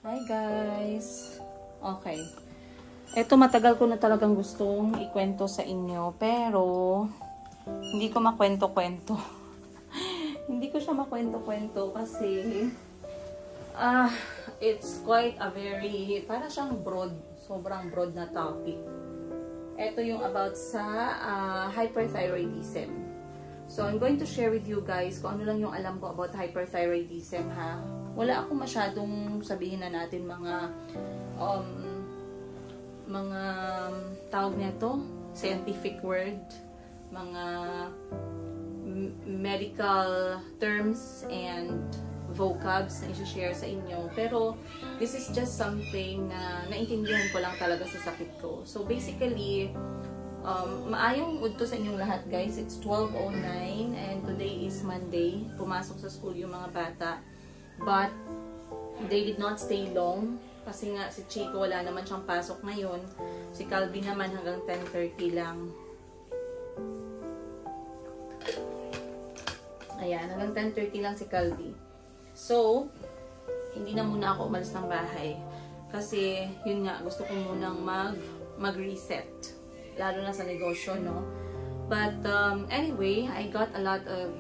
Hi guys! Okay. Ito matagal ko na talagang gustong ikwento sa inyo pero hindi ko makwento-kwento. Hindi ko siya makwento-kwento kasi it's quite a very, para siyang broad, sobrang broad na topic. Ito yung about sa hyperthyroidism. So, I'm going to share with you guys kung ano lang yung alam ko about hyperthyroidism, ha. Wala akong masyadong sabihin na natin mga tawag nito, scientific word, mga medical terms and vocabs na i-share sa inyo. Pero, this is just something na naintindihan ko lang talaga sa sakit ko. So, basically, maayong udto sa inyong lahat guys. It's 12:09 and today is Monday. Pumasok sa school yung mga bata. But, they did not stay long. Kasi nga, si Chico wala naman siyang pasok ngayon. Si Calvin naman hanggang 10:30 lang. Ayan, hanggang 10:30 lang si Calvin. So, hindi na muna ako umalis ng bahay. Kasi, yun nga, gusto ko munang mag-reset. Lalo na sa negosyo, no? But, anyway, I got a lot of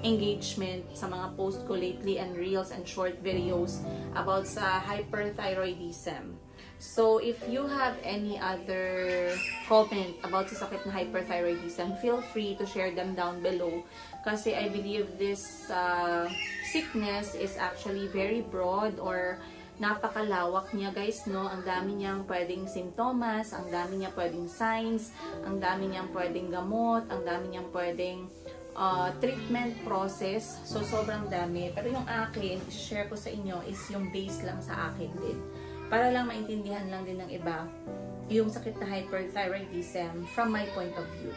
engagement sa mga post ko lately and reels and short videos about sa hyperthyroidism. So, if you have any other comment about sa sakit na hyperthyroidism, feel free to share them down below. Kasi I believe this sickness is actually very broad or napakalawak niya guys, no? Ang dami niyang pwedeng simptomas, ang dami niyang pwedeng signs, ang dami niyang pwedeng gamot, ang dami niyang pwedeng treatment process. So, sobrang dami. Pero yung akin, i-share ko sa inyo is yung base lang sa akin din. Para lang maintindihan lang din ng iba yung sakit na hyperthyroidism from my point of view.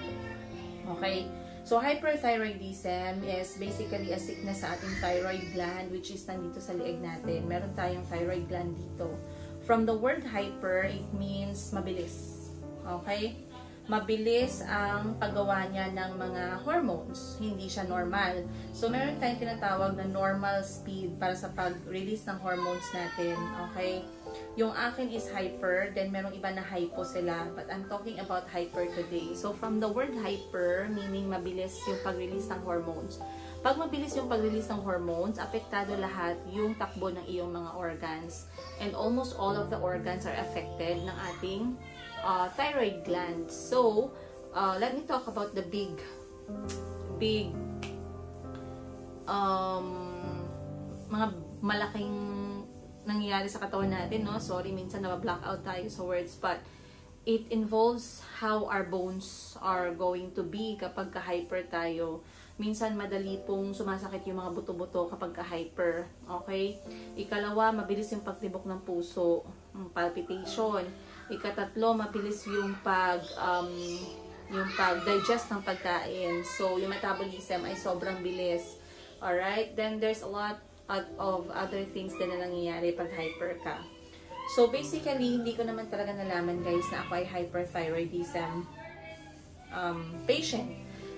Okay? So, hyperthyroidism is basically a sickness sa ating thyroid gland which is nandito sa lieg natin. Meron tayong thyroid gland dito. From the word hyper, it means mabilis. Okay? Mabilis ang paggawa niya ng mga hormones. Hindi siya normal. So, meron tayong tinatawag na normal speed para sa pag-release ng hormones natin. Okay? Yung akin is hyper, then merong iba na hypo sila. But I'm talking about hyper today. So, from the word hyper, meaning mabilis yung pag-release ng hormones. Pag mabilis yung pag-release ng hormones, apektado lahat yung takbo ng iyong mga organs. And almost all of the organs are affected ng ating thyroid gland. So, let me talk about the big mga malaking nangyayari sa katawan natin, no? Sorry, minsan na-block out tayo sa words, but it involves how our bones are going to be kapag ka-hyper tayo. Minsan, madali pong sumasakit yung mga buto-buto kapag ka-hyper. Okay? Ikalawa, mabilis yung pagtibok ng puso, palpitation. Ikatatlo, mabilis yung pag-digest ng pagkain. So, yung metabolism ay sobrang bilis. Alright? Then, there's a lot of other things din na nangyayari pag hyper ka. So, basically, hindi ko naman talaga nalaman, guys, na ako ay hyperthyroidism patient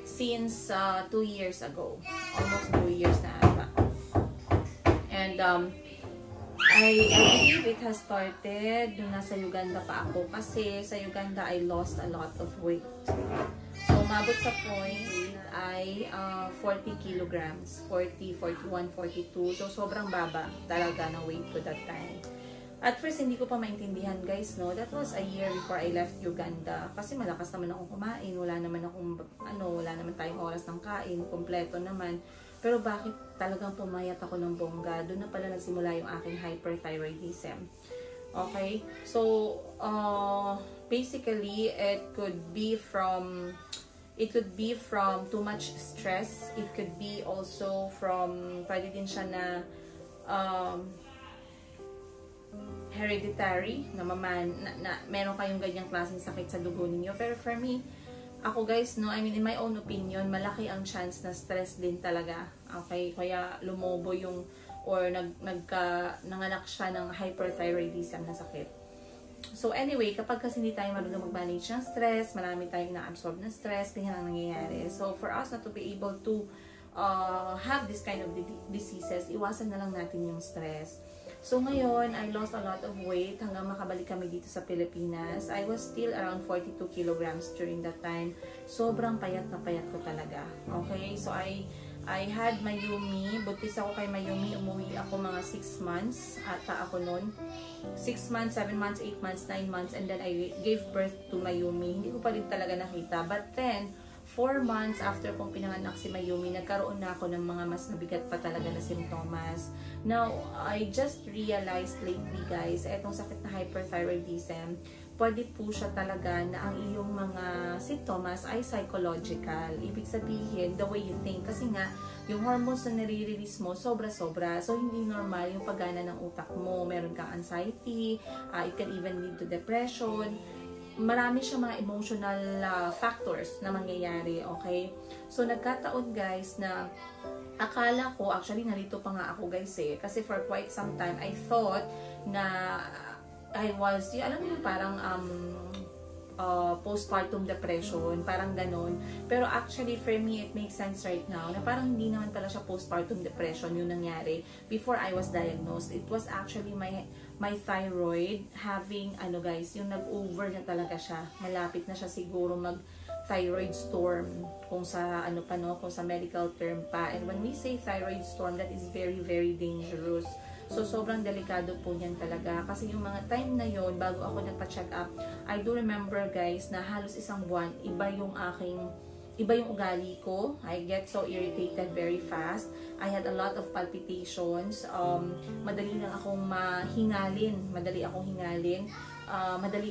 since 2 years ago. Almost 2 years na ata. And, I believe it has started nung nasa Uganda pa ako. Kasi sa Uganda, I lost a lot of weight. So, umabot sa point ay 40 kilograms. 40, 41, 42. So, sobrang baba talaga na weight ko that time. At first, hindi ko pa maintindihan, guys, no? That was a year before I left Uganda. Kasi malakas naman akong kumain. Wala naman tayong oras ng kain. Kompleto naman. Pero bakit talagang pumayat ako ng bongga? Doon na pala nagsimula yung aking hyperthyroidism. Okay? So, basically, it could be from too much stress. It could be also from, pwede din siya na hereditary, na meron kayong ganyang klaseng sakit sa dugo ninyo. Pero for me, ako guys, no, I mean, in my own opinion, malaki ang chance na stress din talaga. Okay? Kaya lumobo yung, or nanganak siya ng hyperthyroidism na sakit. So anyway, kapag kasi hindi tayo marunong mag-manage ng stress, marami tayong na-absorb na stress, ganyan ang nangyayari. So for us not to be able to have this kind of diseases, iwasan na lang natin yung stress. So ngayon, I lost a lot of weight hanggang makabalik kami dito sa Pilipinas. I was still around 42 kilograms during that time. Sobrang payat na payat ko talaga. Okay? So I had Mayumi. Buntis ako kay Mayumi. Umuwi ako mga 6 months. Ata ako noon. 6 months, 7 months, 8 months, 9 months. And then I gave birth to Mayumi. Hindi ko pa rin talaga nakita. But then, 4 months after kong pinanganak si Mayumi, nagkaroon na ako ng mga mas mabigat pa talaga na simptomas. Now, I just realized lately guys, etong sakit na hyperthyroidism, pwede po siya talaga na ang iyong mga simptomas ay psychological. Ibig sabihin, the way you think. Kasi nga, yung hormones na nare-release mo, sobra-sobra. So, hindi normal yung paggana ng utak mo. Meron kang anxiety, it can even lead to depression. Marami siyang mga emotional factors na mangyayari, okay? So, nagkataon guys na akala ko, actually narito pa nga ako guys kasi for quite some time, I thought na I was, alam mo parang postpartum depression, parang ganon. Pero actually, for me, it makes sense right now na parang hindi naman pala siya postpartum depression yung nangyari before I was diagnosed. It was actually my thyroid having, guys, yung nag-over na talaga siya. Malapit na siya siguro thyroid storm, kung sa kung sa medical term pa. And when we say thyroid storm, that is very, very dangerous. So, sobrang delikado po niyan talaga. Kasi yung mga time na yon bago ako nagpa-check up, I do remember guys, na halos isang buwan, iba yung ugali ko. I get so irritated very fast. I had a lot of palpitations. Madali lang akong madali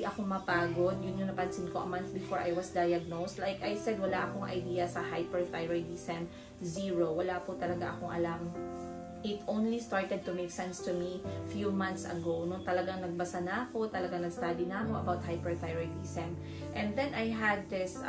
akong mapagod. Yun yung napansin ko a month before I was diagnosed. Like I said, wala akong idea sa hyperthyroidism. Zero. Wala po talaga akong alam. It only started to make sense to me few months ago. Nung talagang nagbasa na ako, talagang nag-study na ako about hyperthyroidism. And then I had this,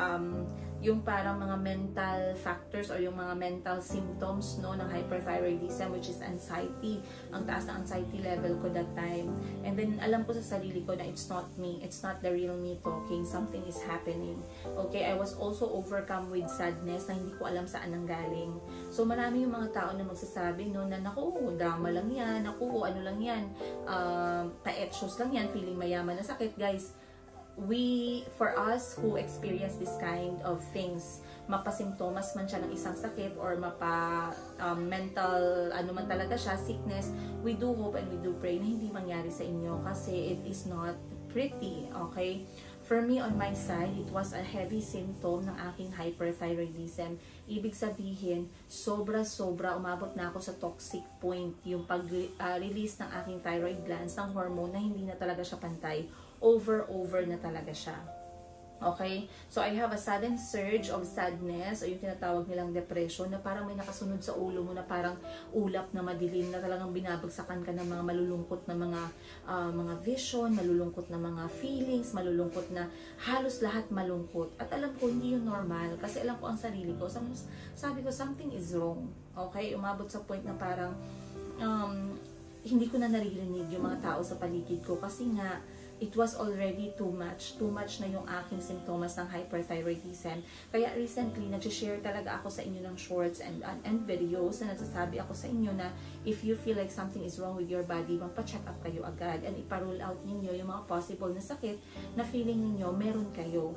yung parang mga mental factors or yung mga mental symptoms ng hyperthyroidism, which is anxiety. Ang taas ng anxiety level ko that time. And then alam ko sa sarili ko na it's not me. It's not the real me talking. Something is happening. Okay, I was also overcome with sadness na hindi ko alam saan ang galing. So marami yung mga tao na magsasabi na naku, drama lang yan, naku, ano lang yan, pa-etchos lang yan, feeling mayaman na sakit. Guys, for us who experience this kind of things, mapasimptomas man siya ng isang sakit or mental, man talaga siya, sickness, we do hope and we do pray na hindi mangyari sa inyo kasi it is not pretty, okay? For me, on my side, it was a heavy symptom ng aking hyperthyroidism. Ibig sabihin, sobra-sobra umabot na ako sa toxic point, yung pag-release ng aking thyroid glands ng hormone na hindi na talaga siya pantay. Over na talaga siya. Okay? So, I have a sudden surge of sadness o yung tinatawag nilang depression na parang may nakasunod sa ulo mo na parang ulap na madilim na talagang binabagsakan ka ng mga malulungkot na mga vision, malulungkot na mga feelings, malulungkot na halos lahat malungkot. At alam ko, hindi yun normal kasi alam ko ang sarili ko. Sabi ko, something is wrong. Okay? Umabot sa point na parang hindi ko na naririnig yung mga tao sa paligid ko kasi nga it was already too much na yung aking simptomas ng hyperthyroidism. Kaya recently, nag-share talaga ako sa inyo ng shorts and videos na nagsasabi ako sa inyo na if you feel like something is wrong with your body, magpa-check up kayo agad and iparule out ninyo yung mga possible na sakit na feeling ninyo meron kayo.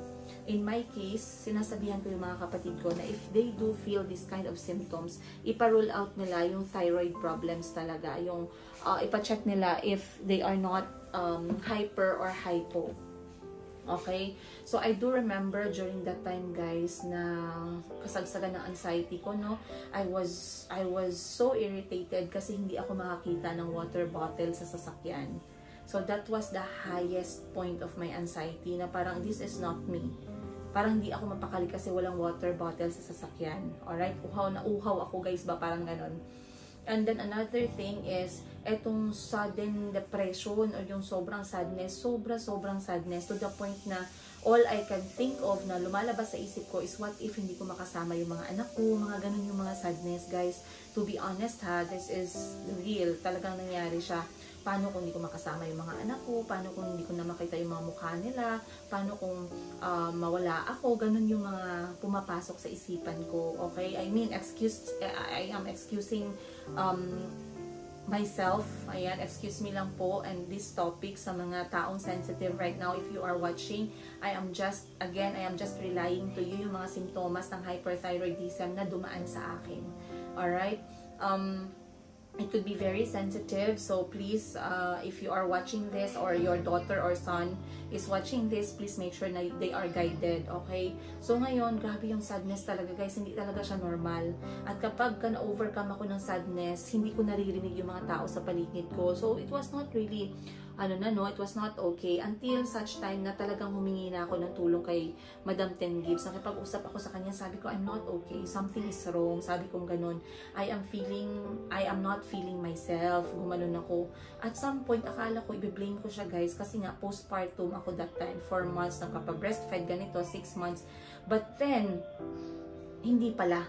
In my case, sinasabihan ko yung mga kapatid ko na if they do feel this kind of symptoms, iparule out nila yung thyroid problems talaga. Yung ipa-check nila if they are not hyper or hypo. Okay? So, I do remember during that time, guys, na kasagsagan ng anxiety ko, no? I was so irritated kasi hindi ako makakita ng water bottle sa sasakyan. So, that was the highest point of my anxiety na parang this is not me. Parang hindi ako mapakali kasi walang water bottle sa sasakyan. Alright? Uhaw na uhaw ako, guys ba? Parang ganon. And then another thing is, etong sudden depression or yung sobrang sadness to the point na all I can think of na lumalabas sa isip ko is what if hindi ko makasama yung mga anak ko, mga ganun yung mga sadness, guys. To be honest this is real. Talagang nangyari siya. Paano kung hindi ko makasama yung mga anak ko? Paano kung hindi ko na makita yung mga mukha nila? Paano kung mawala ako? Ganun yung mga pumapasok sa isipan ko. Okay? I mean, I am excusing myself. Ayan, excuse me lang po, and this topic sa mga taong sensitive right now, if you are watching, I am just relying to you yung mga simptomas ng hyperthyroidism na dumaan sa akin. Alright? It could be very sensitive, so please, if you are watching this or your daughter or son is watching this, please make sure na they are guided, okay? So ngayon, grabe yung sadness talaga guys, hindi talaga siya normal. At kapag na-overcome ako ng sadness, hindi ko naririnig yung mga tao sa paligid ko. So it was not really, it was not okay until such time na talagang humingi na ako ng tulong kay Madam Ten Gibbs. Nakipag-usap ako sa kanya, sabi ko, I'm not okay, something is wrong, sabi kong ganun. I am not feeling myself, gumanon ako. At some point, akala ko, i-blame ko siya guys, kasi nga postpartum ako that time, 4 months, nakapa-breastfed, ganito, 6 months. But then, hindi pala.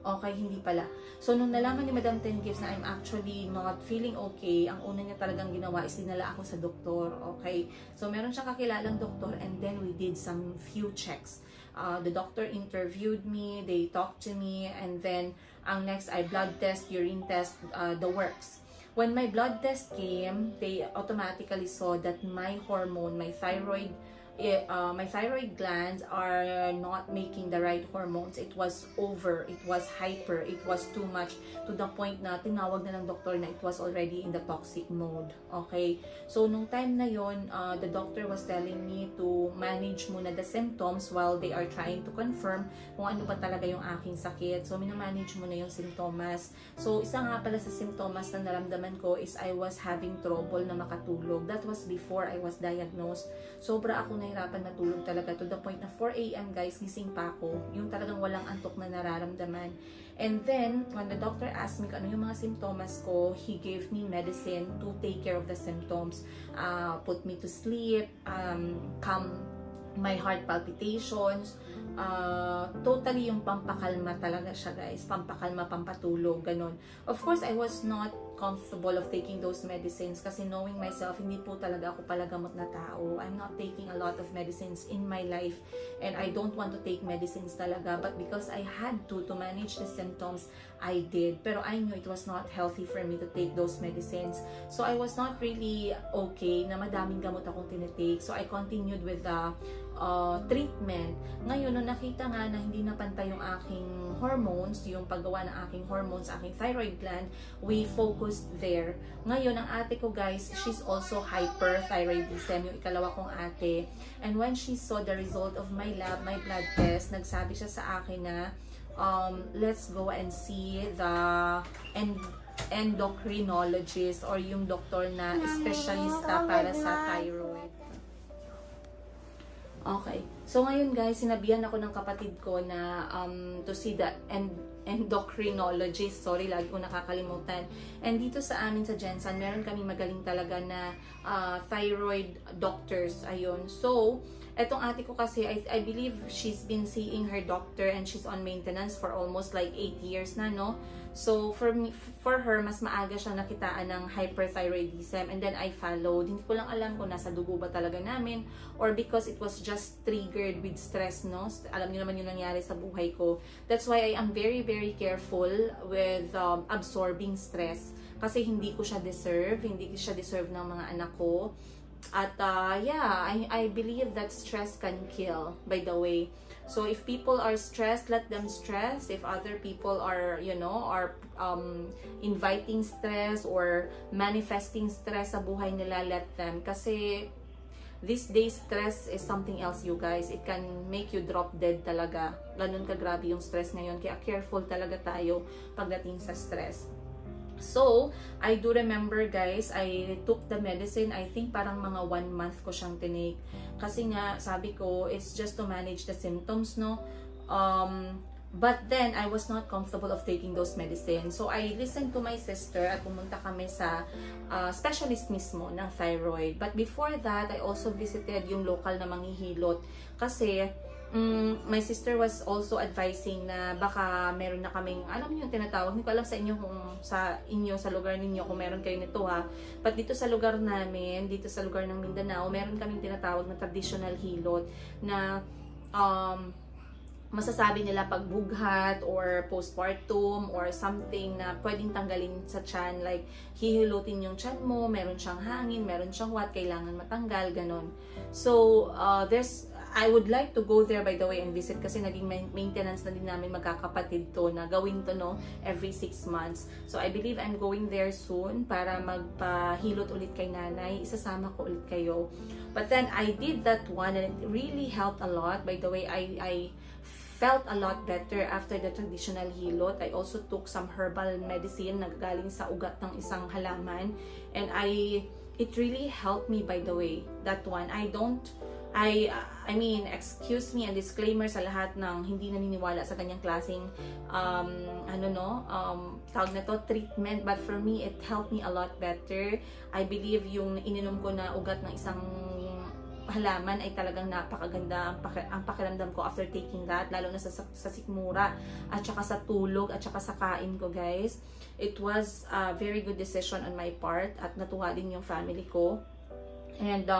Okay, hindi pala. So, nung nalaman ni Madam Ten Gibbs na I'm actually not feeling okay, ang una niya talagang ginawa is dinala ako sa doktor. Okay? So, meron siyang kakilalang doktor and then we did some few checks. The doctor interviewed me, they talked to me, and then ang next ay blood test, urine test, the works. When my blood test came, they automatically saw that my hormone, my thyroid glands are not making the right hormones. It was over, it was hyper, it was too much to the point na tinawag na ng doktor na it was already in the toxic mode. Okay? So, nung time na yon, the doctor was telling me to manage muna the symptoms while they are trying to confirm kung ano ba talaga yung aking sakit. So, minamanage muna yung symptoms. So, isa nga pala sa symptoms na naramdaman ko is I was having trouble na makatulog. That was before I was diagnosed. Sobra ako nahirapan matulog talaga to the point na 4 AM guys, gising pa ako. Yung talagang walang antok na nararamdaman. And then, when the doctor asked me kung ano yung mga symptoms ko, he gave me medicine to take care of the symptoms. Put me to sleep, calm my heart palpitations, totally yung pampakalma talaga siya guys. Pampakalma, pampatulog, ganun. Of course, I was not comfortable of taking those medicines kasi knowing myself, hindi po talaga ako palagamot na tao. I'm not taking a lot of medicines in my life and I don't want to take medicines talaga, but because I had to manage the symptoms, I did. Pero I knew it was not healthy for me to take those medicines. So I was not really okay na madaming gamot akong tinitake. So I continued with the treatment. Ngayon, nung nakita nga na hindi napantay yung aking hormones, yung paggawa ng aking hormones, aking thyroid gland, we focused there. Ngayon, ang ate ko guys, she's also hyperthyroidism, yung ikalawa kong ate. And when she saw the result of my lab, my blood test, nagsabi siya sa akin na, let's go and see the endocrinologist or yung doktor na specialista para sa thyroid. Okay. So, ngayon guys, sinabihan ako ng kapatid ko na to see the endocrinologist. Sorry, lagi ko nakakalimutan. And dito sa amin sa Jensen, meron kami magaling talaga na thyroid doctors. Ayun. So, etong ate ko kasi, I believe she's been seeing her doctor and she's on maintenance for almost like 8 years na, no? So, for her, mas maaga siya nakitaan ng hyperthyroidism and then I followed. Hindi ko lang alam kung nasa dugo ba talaga namin or because it was just triggered with stress, no? Alam niyo naman yung nangyari sa buhay ko. That's why I am very, very careful with absorbing stress kasi hindi ko siya deserve. Hindi ko siya deserve ng mga anak ko. At yeah, I believe that stress can kill, by the way. So if people are stressed, let them stress. If other people are, are inviting stress or manifesting stress sa buhay nila, let them. Kasi these days, stress is something else, you guys. It can make you drop dead talaga. Ganun kagrabe yung stress ngayon. Kaya careful talaga tayo pagdating sa stress. So, I do remember guys, I took the medicine, I think parang mga 1 month ko siyang tinake. Kasi nga, sabi ko, it's just to manage the symptoms, no? But then, I was not comfortable of taking those medicines. So, I listened to my sister at pumunta kami sa specialist mismo ng thyroid. But before that, I also visited yung local na manghihilot. Kasi, my sister was also advising na baka meron na kaming, alam niyo yung tinatawag, hindi ko alam sa inyo kung sa lugar ninyo kung meron kayo nito ha, but dito sa lugar namin, dito sa lugar ng Mindanao, meron kaming tinatawag na traditional hilot na masasabi nila pagbughat or postpartum or something na pwedeng tanggalin sa tiyan, like hihilutin yung tiyan mo, meron siyang hangin, meron siyang kailangan matanggal, ganon. So, I would like to go there, by the way, and visit kasi naging maintenance na din namin magkakapatid to na gawin to, no, every 6 months. So, I believe I'm going there soon para magpahilot ulit kay nanay. Isasama ko ulit kayo. But then, I did that one and it really helped a lot. By the way, I felt a lot better after the traditional hilot. I also took some herbal medicine na galing sa ugat ng isang halaman. And it really helped me, by the way, that one. I mean, excuse me, and disclaimer sa lahat ng hindi naniniwala sa kanyang klaseng tawag na to, treatment, but for me, it helped me a lot better. I believe yung ininom ko na ugat ng isang halaman ay talagang napakaganda ang pakiramdam ko after taking that, lalo na sa sikmura at saka sa tulog at saka sa kain ko, guys. It was a very good decision on my part at natuwa din yung family ko. And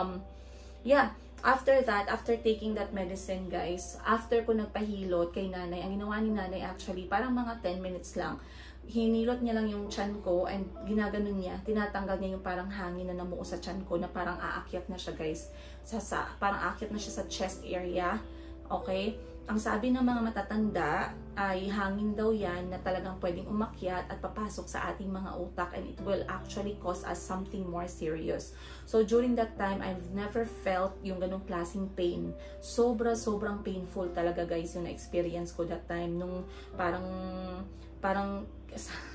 yeah, after that, after taking that medicine, guys, after ko nagpahilot kay nanay, ang ginawa ni nanay actually, parang mga 10 minutes lang, hinilot niya lang yung tiyan ko and ginaganon niya, tinatanggal niya yung parang hangin na namuo sa tiyan ko na parang aakyat na siya, guys. Parang aakyat na siya sa chest area. Okay? Ang sabi ng mga matatanda ay hangin daw yan na talagang pwedeng umakyat at papasok sa ating mga utak, and it will actually cause us something more serious. So during that time, I've never felt yung ganong klaseng pain. Sobrang painful talaga, guys, yung na-experience ko that time. Nung parang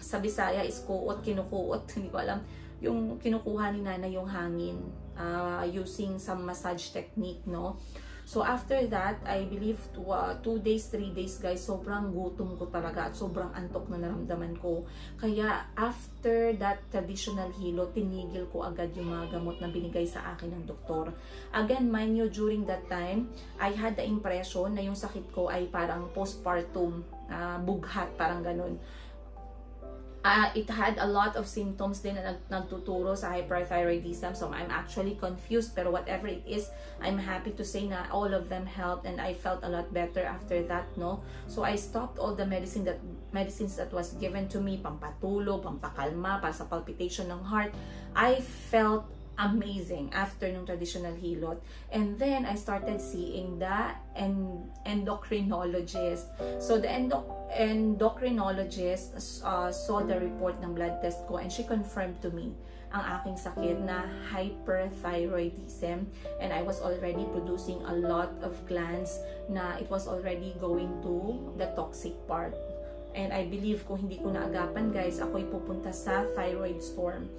sa Bisaya is kuot, kinukuot, hindi ko alam. Yung kinukuha ni nanay yung hangin using some massage technique, no? So after that, I believe 2 days, 3 days, guys, sobrang gutom ko talaga at sobrang antok na naramdaman ko. Kaya after that traditional hilot, tinigil ko agad yung mga gamot na binigay sa akin ng doktor. Again, mind you, during that time, I had the impression na yung sakit ko ay parang postpartum, bughat, parang ganun. It had a lot of symptoms din na nagtuturo sa hyperthyroidism. So, I'm actually confused. Pero whatever it is, I'm happy to say na all of them helped and I felt a lot better after that, no? So, I stopped all the medicines that was given to me, pampatulog, pampakalma, para sa palpitation ng heart. I felt amazing after nung traditional hilot. And then, I started seeing the endocrinologist. So, the endocrinologist saw the report ng blood test ko and she confirmed to me ang aking sakit na hyperthyroidism, and I was already producing a lot of glands na it was already going to the toxic part. And I believe kung hindi ko naagapan, guys, ako'y pupunta sa thyroid storm.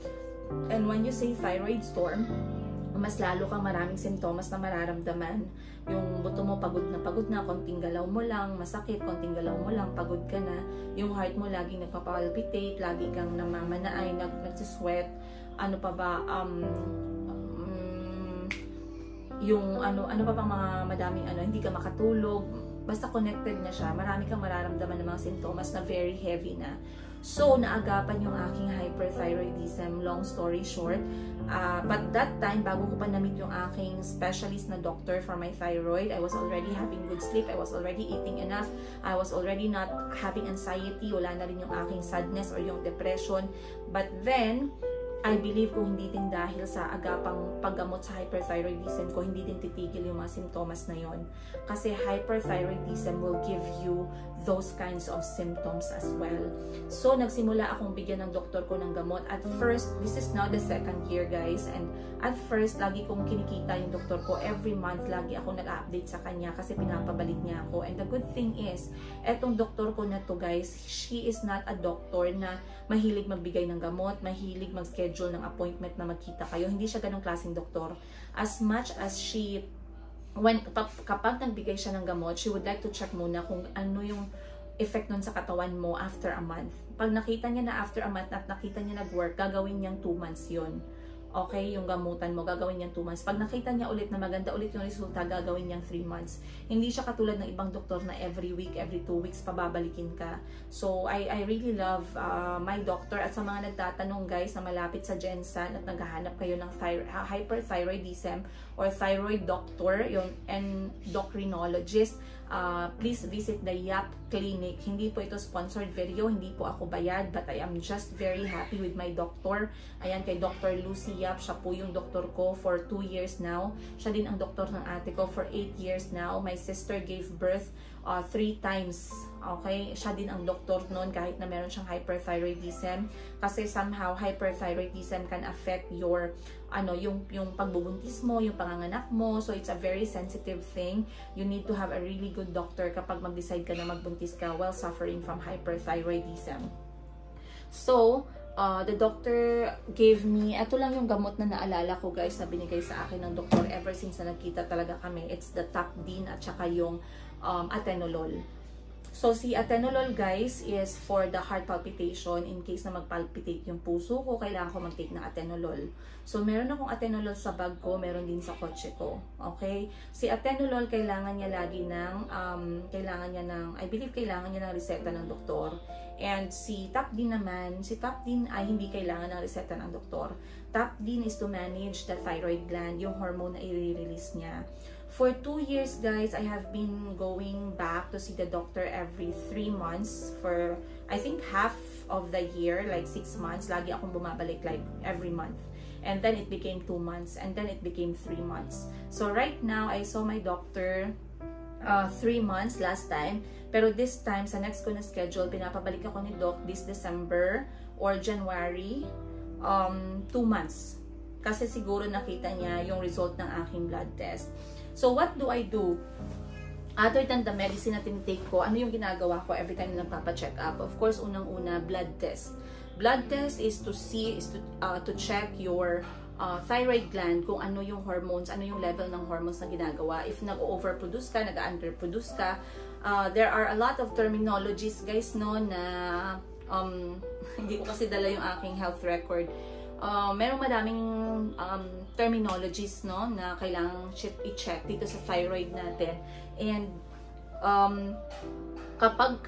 And when you say thyroid storm, mas lalo kang maraming sintomas na mararamdaman. Yung buto mo pagod na, konting galaw mo lang, masakit, konting galaw mo lang, pagod ka na. Yung heart mo laging nagpapalpitate, lagi kang namamanaay, nagsisweat, ano pa ba, yung ano pa pang mga madaming hindi ka makatulog. Basta connected na siya, marami kang mararamdaman ng mga sintomas na very heavy na. So, naagapan yung aking hyperthyroidism, long story short. But that time, bago ko pa na-meet yung aking specialist na doctor for my thyroid, I was already having good sleep, I was already eating enough, I was already not having anxiety, wala na rin yung aking sadness or yung depression. But then, I believe kung hindi din dahil sa agapang paggamot sa hyperthyroidism ko, hindi din titigil yung mga simptomas na yon. Kasi hyperthyroidism will give you those kinds of symptoms as well. So, nagsimula akong bigyan ng doktor ko ng gamot. At first, this is now the 2nd year, guys. And at first, lagi kong kinikita yung doktor ko. Every month, lagi ako nag-update sa kanya kasi pinapabalik niya ako. And the good thing is, etong doktor ko na to, guys, she is not a doctor na mahilig magbigay ng gamot, mahilig mag-schedule ng appointment na magkita kayo. Hindi siya ganong klaseng doktor. As much as she, kapag nagbigay siya ng gamot, she would like to check muna kung ano yung effect nun sa katawan mo after a month. Pag nakita niya na after a month at nakita niya nag-work, gagawin niyang 2 months yun. Okay, yung gamutan mo, gagawin niyang 2 months. Pag nakita niya ulit na maganda ulit yung resulta, gagawin niyang 3 months. Hindi siya katulad ng ibang doktor na every week, every 2 weeks, pababalikin ka. So, I really love my doctor. At sa mga nagtatanong, guys, na malapit sa Jensen at naghahanap kayo ng hyperthyroidism or thyroid doctor, yung endocrinologist, please visit the Yap Clinic. Hindi po ito sponsored video, hindi po ako bayad, but I am just very happy with my doctor. Ayan, kay Dr. Lucy Yap, siya po yung doktor ko for 2 years now. Siya din ang doktor ng ate ko for 8 years now. My sister gave birth 3 times. Okay? Siya din ang doktor noon kahit na meron siyang hyperthyroidism. Kasi somehow hyperthyroidism can affect your yung pagbubuntis mo, yung panganganak mo. So it's a very sensitive thing. You need to have a really good doctor kapag mag-decide ka na magbuntis ka while suffering from hyperthyroidism. So, the doctor gave me, ito lang yung gamot na naalala ko guys na binigay sa akin ng doktor ever since na nagkita talaga kami. It's the Tapdin at saka yung atenolol. So, si atenolol guys is for the heart palpitation. In case na magpalpitate yung puso ko, kailangan ko mag-take ng atenolol. So, meron akong atenolol sa bag ko, meron din sa kotse ko. Okay? Si atenolol, kailangan niya lagi ng, I believe kailangan niya ng reseta ng doktor. And si Tapdin naman, si Tapdin ay hindi kailangan ng reseta ng doktor. Tapdin is to manage the thyroid gland, yung hormone na i-release niya. For 2 years, guys, I have been going back to see the doctor every 3 months for, I think, half of the year, like 6 months. Lagi akong bumabalik like every month. And then it became 2 months. And then it became 3 months. So right now, I saw my doctor 3 months last time. Pero this time, sa next ko na schedule, pinapabalik ako ni Doc this December or January, 2 months. Kasi siguro nakita niya yung result ng aking blood test. So, what do I do? Other than the medicine na tinitake ko, ano yung ginagawa ko every time na nagpapa-check up? Of course, unang-una, blood test. Blood test is to see, to check your thyroid gland, kung ano yung hormones, ano yung level ng hormones na ginagawa. If nag-overproduce ka, nag-underproduce ka, there are a lot of terminologies, guys, no, na hindi ko kasi dala yung aking health record. Merong madaming terminologies, no, na kailangan i-check dito sa thyroid natin. And kapag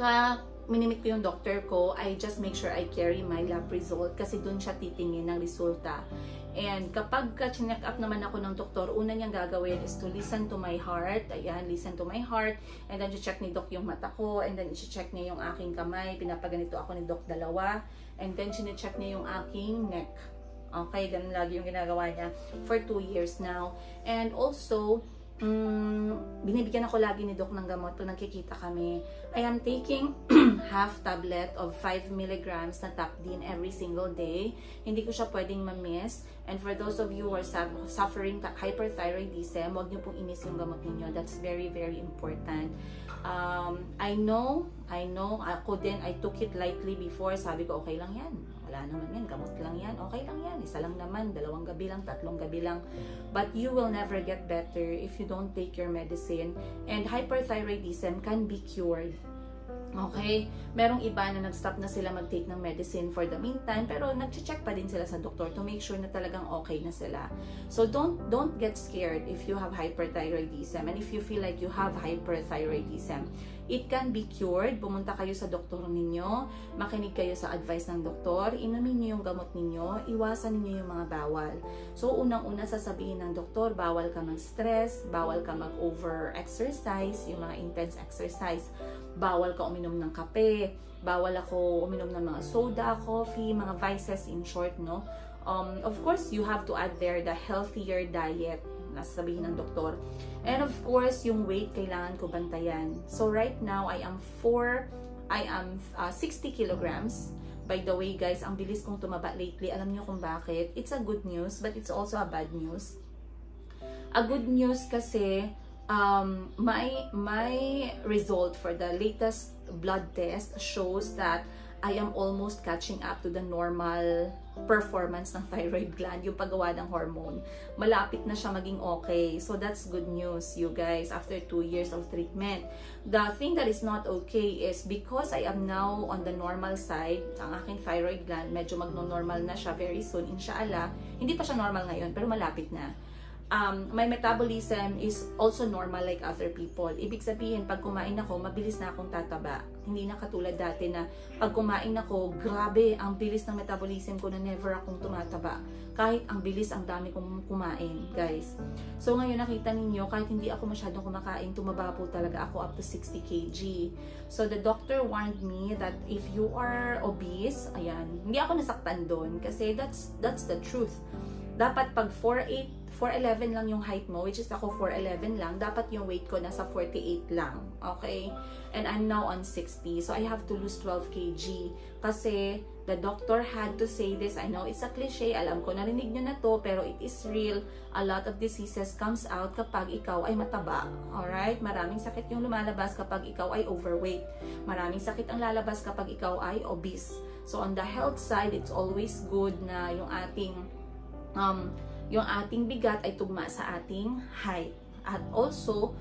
minimit ko yung doctor ko, I just make sure I carry my lab result kasi dun siya titingin ng resulta. And kapag chinek up naman ako ng doktor, una niyang gagawin is to listen to my heart. Ayan, listen to my heart. And then i-check ni Doc yung mata ko. And then i-check niya yung aking kamay. Pinapaganito ako ni Doc dalawa. And then chinecheck niya yung aking neck. Okay, ganun lagi yung ginagawa niya for 2 years now. And also, binibigyan ako lagi ni Doc ng gamot pag nagkikita kami. I am taking half tablet of 5 milligrams na Tapdin every single day. Hindi ko siya pwedeng ma-miss. And for those of you who are suffering hyperthyroidism, huwag niyo pong i-miss yung gamot ninyo. That's very, very important. I know, ako din, I took it lightly before. Sabi ko, okay lang yan. Wala naman yan, gamot lang yan. Okay lang yan, isa lang naman, 2 gabi lang, 3 gabi lang. But you will never get better if you don't take your medicine. And hyperthyroidism can be cured. Okay? Merong iba na nag-stop na sila mag-take ng medicine for the meantime, pero nag-check pa din sila sa doktor to make sure na talagang okay na sila. So don't get scared if you have hyperthyroidism and if you feel like you have hyperthyroidism. It can be cured. Pumunta kayo sa doktor ninyo, makinig kayo sa advice ng doktor, inumin niyo yung gamot ninyo, iwasan niyo yung mga bawal. So, unang-una sasabihin ng doktor, bawal ka mag-stress, bawal ka mag-over-exercise, yung mga intense exercise, bawal ka uminom ng kape, bawal ako uminom ng mga soda, coffee, mga vices in short, no? Of course, you have to add there the healthier diet, nasasabihin ng doktor. And of course, yung weight, kailangan ko bantayan. So right now, I am 60 kilograms. By the way, guys, ang bilis kong tumaba lately. Alam niyo kung bakit? It's a good news, but it's also a bad news. A good news kasi, my result for the latest blood test shows that I am almost catching up to the normal performance ng thyroid gland, yung paggawa ng hormone. Malapit na siya maging okay. So that's good news, you guys, after 2 years of treatment. The thing that is not okay is because I am now on the normal side, ang aking thyroid gland, medyo magno-normal na siya very soon, inshallah. Hindi pa siya normal ngayon, pero malapit na. my metabolism is also normal like other people. Ibig sabihin, pag kumain ako, mabilis na akong tataba. Hindi na katulad dati na pag kumain ako, grabe, ang bilis ng metabolism ko na never akong tumataba. Kahit ang bilis, ang dami kong kumain, guys. So ngayon nakita ninyo, kahit hindi ako masyadong kumakain, tumaba po talaga ako up to 60 kg. So the doctor warned me that if you are obese, ayan, hindi ako nasaktan doon kasi that's the truth. Dapat pag 4'11 lang yung height mo, which is ako 4'11 lang, dapat yung weight ko nasa 48 lang, okay? And I'm now on 60, so I have to lose 12 kg. Kasi the doctor had to say this. I know it's a cliche, alam ko narinig nyo na to, pero it is real. A lot of diseases comes out kapag ikaw ay mataba, alright? Maraming sakit yung lumalabas kapag ikaw ay overweight. Maraming sakit ang lalabas kapag ikaw ay obese. So on the health side, it's always good na yung ating bigat ay tugma sa ating height. At also,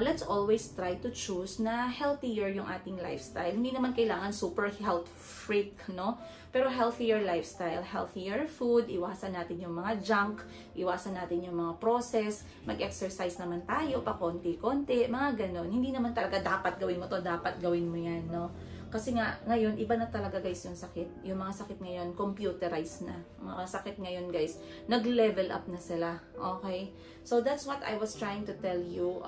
let's always try to choose na healthier yung ating lifestyle. Hindi naman kailangan super health freak, no? Pero healthier lifestyle, healthier food, iwasan natin yung mga junk, iwasan natin yung mga process, mag-exercise naman tayo pa konti-konti, mga ganon. Hindi naman talaga dapat gawin mo to, dapat gawin mo yan, no? Kasi nga, ngayon, iba na talaga guys yung sakit. Yung mga sakit ngayon, computerized na. Mga sakit ngayon guys, nag-level up na sila. Okay? So, that's what I was trying to tell you.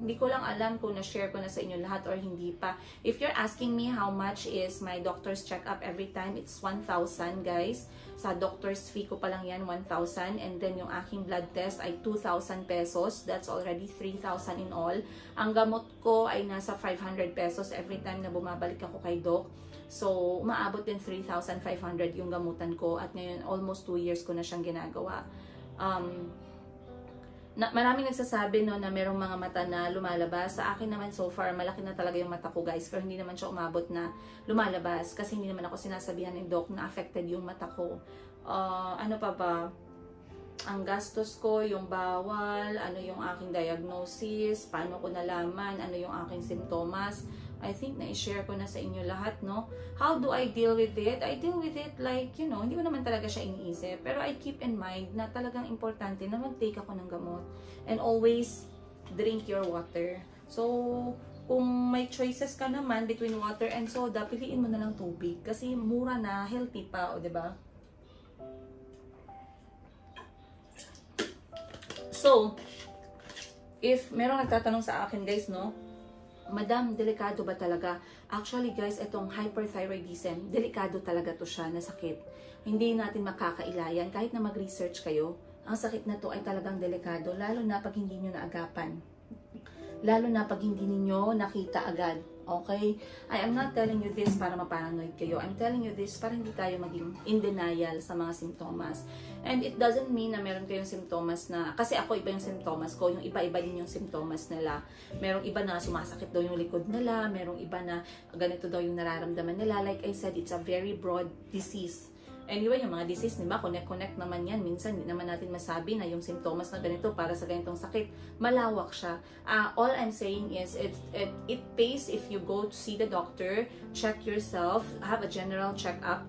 Hindi ko lang alam kung na-share ko na sa inyo lahat or hindi pa. If you're asking me how much is my doctor's check-up every time, it's 1,000 guys. Sa doctor's fee ko pa lang yan, 1,000. And then yung aking blood test ay 2,000 pesos. That's already 3,000 in all. Ang gamot ko ay nasa 500 pesos every time na bumabalik ako kay doc. So, umaabot din 3,500 yung gamutan ko. At ngayon, almost 2 years ko na siyang ginagawa. Maraming nagsasabi no, na merong mga mata na lumalabas. Sa akin naman so far, malaki na talaga yung mata ko guys. Pero hindi naman siya umabot na lumalabas. Kasi hindi naman ako sinasabihan ng doc na affected yung mata ko. Ano pa ba? Ang gastos ko, yung bawal, ano yung aking diagnosis, paano ko nalaman, ano yung aking simptomas. I think na-share ko na sa inyo lahat, no? How do I deal with it? I deal with it like, you know, hindi ko naman talaga siya iniisip. Pero I keep in mind na talagang importante na mag-take ako ng gamot. And always drink your water. So, kung may choices ka naman between water and soda, piliin mo na lang tubig. Kasi mura na, healthy pa, o diba? So, if merong nagtatanong sa akin guys, no? Madam, delikado ba talaga? Actually guys, itong hyperthyroidism, delikado talaga to siya na sakit. Hindi natin makakailayan kahit na mag-research kayo. Ang sakit na to ay talagang delikado, lalo na pag hindi nyo naagapan. Lalo na pag hindi niyo nakita agad. Okay? I am not telling you this para maparanoid kayo. I'm telling you this para hindi tayo maging in denial sa mga simptomas. And it doesn't mean na meron kayong simptomas na, kasi ako iba yung simptomas ko, yung iba-iba din yung simptomas nila. Merong iba na sumasakit daw yung likod nila, merong iba na ganito daw yung nararamdaman nila. Like I said, it's a very broad disease. Anyway, yung mga disease, diba, connect naman yan. Minsan, hindi naman natin masabi na yung simptomas na ganito para sa ganitong sakit, malawak siya. All I'm saying is, it pays if you go to see the doctor, check yourself, have a general check-up,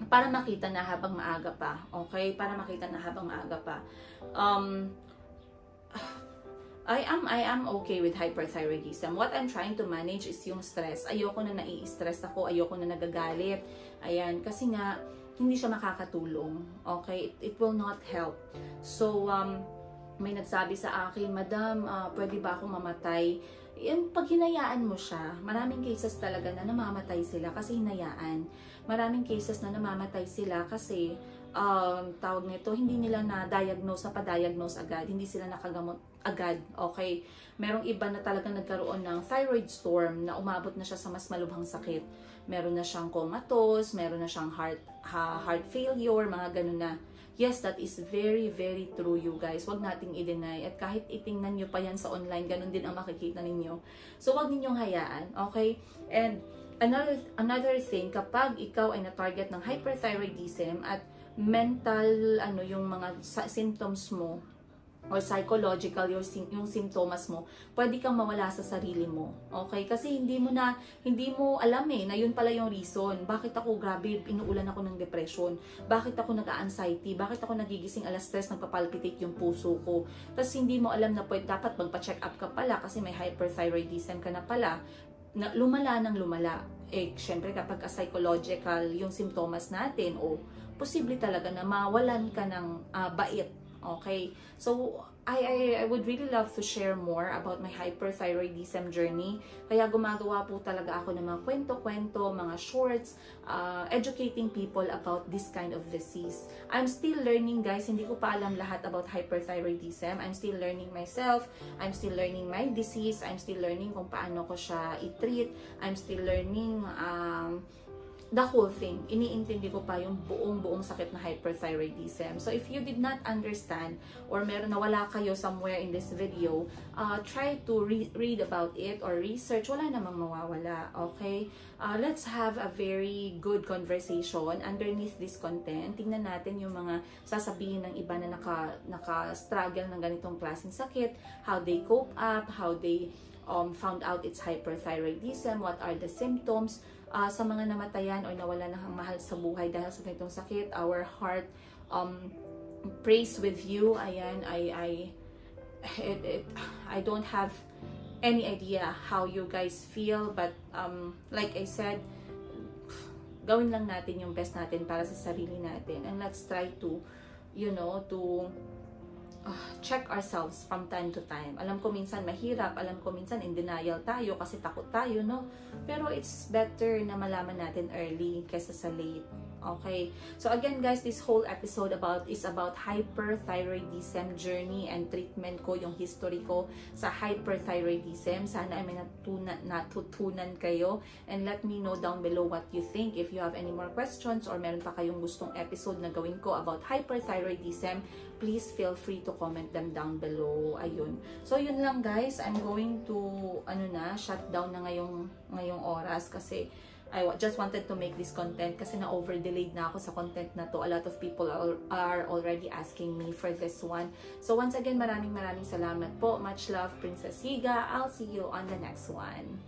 para makita na habang maaga pa. Okay? Para makita na habang maaga pa. I am okay with hyperthyroidism. What I'm trying to manage is yung stress. Ayoko na nai-stress ako, ayoko na nagagalit. Ayan, kasi nga, hindi siya makakatulong. Okay? It will not help. So, may nagsabi sa akin, Madam, pwede ba akong mamatay? Yung pag hinayaan mo siya, maraming cases talaga na namamatay sila kasi hinayaan. Maraming cases na namamatay sila kasi, tawag nito, hindi nila na-diagnose, pa-diagnose agad. Hindi sila nakagamot agad. Okay? Merong iba na talagang nagkaroon ng thyroid storm na umabot na siya sa mas malubhang sakit. Meron na siyang comatose, meron na siyang heart failure, mga ganun na. Yes, that is very, very true, you guys. Huwag nating i-deny. At kahit itingnan nyo pa yan sa online, ganun din ang makikita ninyo. So, huwag ninyong hayaan. Okay? And another thing, kapag ikaw ay na-target ng hyperthyroidism at mental, yung mga symptoms mo, or psychological yung simptomas mo, pwede kang mawala sa sarili mo. Okay? Kasi hindi mo alam na yun pala yung reason. Bakit ako, grabe, inuulan ako ng depression? Bakit ako nag-anxiety? Bakit ako nagigising alas 3, nagpapalpitate yung puso ko? Tapos hindi mo alam na dapat magpa-check up ka pala kasi may hyperthyroidism ka na pala. Lumala ng lumala. Syempre kapag psychological yung simptomas natin, posible talaga na mawalan ka ng bait. Okay, so I would really love to share more about my hyperthyroidism journey. Kaya gumagawa po talaga ako ng mga kwento-kwento, mga shorts, educating people about this kind of disease. I'm still learning, guys. Hindi ko pa alam lahat about hyperthyroidism. I'm still learning myself. I'm still learning my disease. I'm still learning kung paano ko siya i-treat. I'm still learning the whole thing. Iniintindi ko pa yung buong sakit na hyperthyroidism. So if you did not understand or meron nawala kayo somewhere in this video, try to read about it or research. Wala namang mawawala. Okay? Let's have a very good conversation underneath this content. Tingnan natin yung mga sasabihin ng iba na naka-struggle ng ganitong klaseng sakit, how they cope up, how they found out it's hyperthyroidism, what are the symptoms. Sa mga namatayan o nawala ng mahal sa buhay dahil sa ganitong sakit, our heart prays with you. Ayan, I don't have any idea how you guys feel, but like I said, gawin lang natin yung best natin para sa sarili natin, and let's try to check ourselves from time to time. Alam ko minsan mahirap, alam ko minsan in denial tayo kasi takot tayo, no? Pero it's better na malaman natin early kaysa sa late. Okay? So again guys, this whole episode is about hyperthyroidism journey and treatment ko, yung history ko sa hyperthyroidism. Sana ay may natutunan kayo, and let me know down below what you think. If you have any more questions or meron pa kayong gustong episode na gawin ko about hyperthyroidism, please feel free to comment them down below. Ayun. So yun lang guys, I'm going to shut down na ngayong oras kasi I just wanted to make this content kasi na-over-delayed na ako sa content na to. A lot of people are already asking me for this one. So once again, maraming salamat po. Much love, Princess Higa. I'll see you on the next one.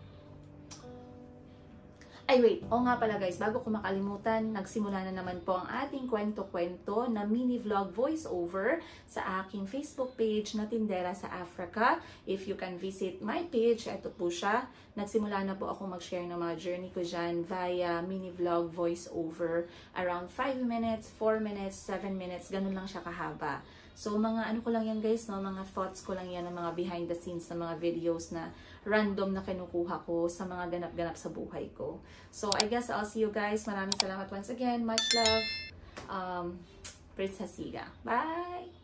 Ay wait, nga pala guys, bago ko makalimutan, nagsimula na naman po ang ating kwento-kwento na mini vlog voiceover sa aking Facebook page na Tindera sa Africa. If you can visit my page, ito po siya. Nagsimula na po ako mag-share ng mga journey ko dyan via mini vlog voiceover. Around 5 minutes, 4 minutes, 7 minutes, ganun lang siya kahaba. So, mga ko lang yan guys, no? Mga thoughts ko lang yan ng mga behind the scenes na mga videos na random na kinukuha ko sa mga ganap-ganap sa buhay ko. So, I guess I'll see you guys. Maraming salamat once again. Much love. Princess Higa. Bye!